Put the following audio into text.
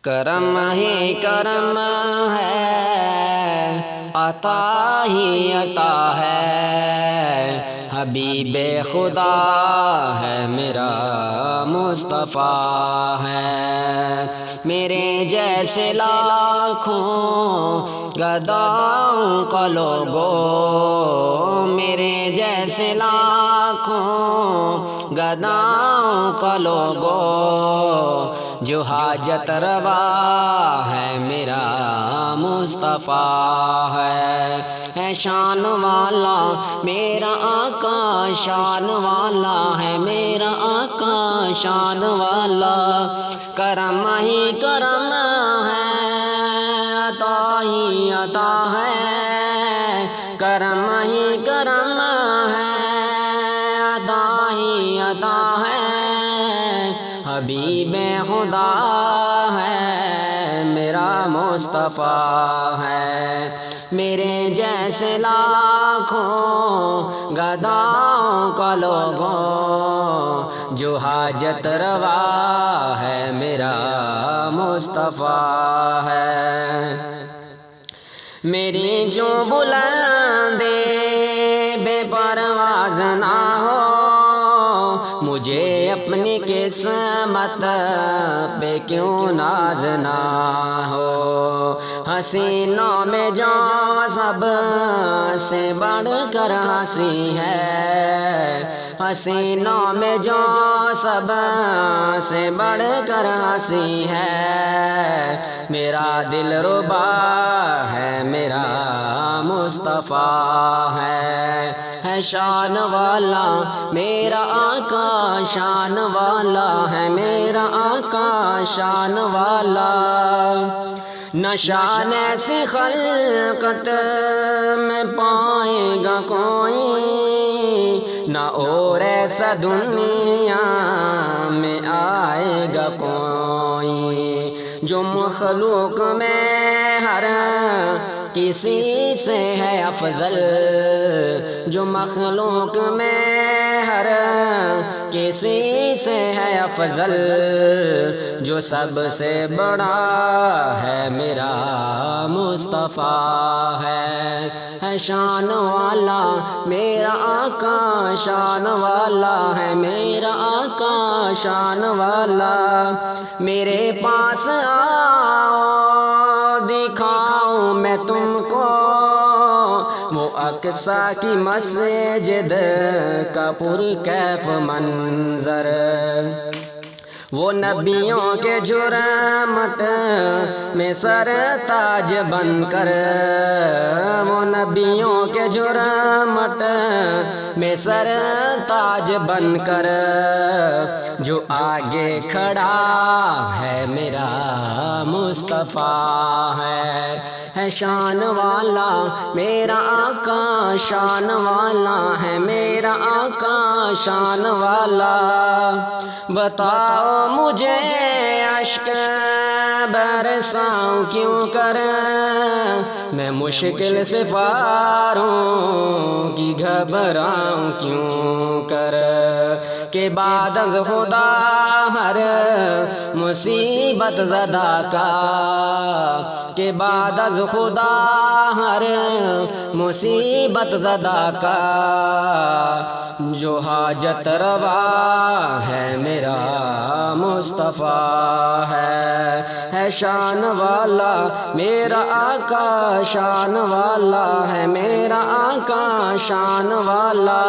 کرم ہی کرم ہے، عطا ہی عطا ہے، حبیب خدا ہے میرا مصطفیٰ ہے۔ میرے جیسے لاکھوں گداؤں کا لوگو، میرے جیسے لاکھوں گداؤں کا لوگو، جو حاجت روا ہے میرا مصطفیٰ ہے شان والا میرا آقا، شان والا ہے میرا آقا، شان والا۔ کرم ہی کرم ہے، عطا ہی عطا ہے، کرم ہی کرم ہے، عطا ہی عطا ہے، حبیب خدا ہے میرا مصطفیٰ ہے۔ میرے جیسے لاکھوں گداؤں کا لوگوں، جو حاجت روا ہے میرا مصطفیٰ ہے۔ میری جو بلندی بے پرواز نہ ہو، مجھے اپنی قسمت پہ کیوں ناز نہ ہو۔ حسینوں میں جو سب سے بڑھ کر ہنسی ہے، حسینوں میں جو سب سے بڑھ کر ہنسی ہے، میرا دل ربا ہے میرا مصطفیٰ ہے شان والا میرا آقا، شان والا ہے میرا آقا، شان والا۔ نہ شان ایسی خلقت میں پائے گا کوئی، نہ اور ایسا دنیا میں آئے گا کوئی، جو مخلوق میں ہر کسی سے ہے افضل، جو مخلوق میں ہر کسی سے ہے افضل، جو سب سے بڑا ہے میرا مصطفیٰ ہے شان والا میرا آقا، شان والا ہے میرا آقا، شان والا۔ میرے پاس آؤ دکھاؤں میں تم کو وہ اقصیٰ کی مسجد کا پرکیف منظر، وہ نبیوں کے جرمت میں سر تاج بن کر، وہ نبیوں کے جرمت میں سر تاج بن کر، جو آگے کھڑا ہے میرا مصطفیٰ ہے شان والا میرا آقا، شان والا ہے میرا آقا، شان والا۔ بتاؤ مجھے اشک برساؤں کیوں کر، میں مشکل سے پاروں کی گھبراؤں کیوں کر، کہ بعد از خدا ہر مصیبت زدہ کا، کہ بعد از خدا ہر مصیبت زدہ کا، جو حاجت روا ہے میرا مصطفیٰ ہے شان والا میرا آقا، شان والا ہے میرا آقا، شان والا۔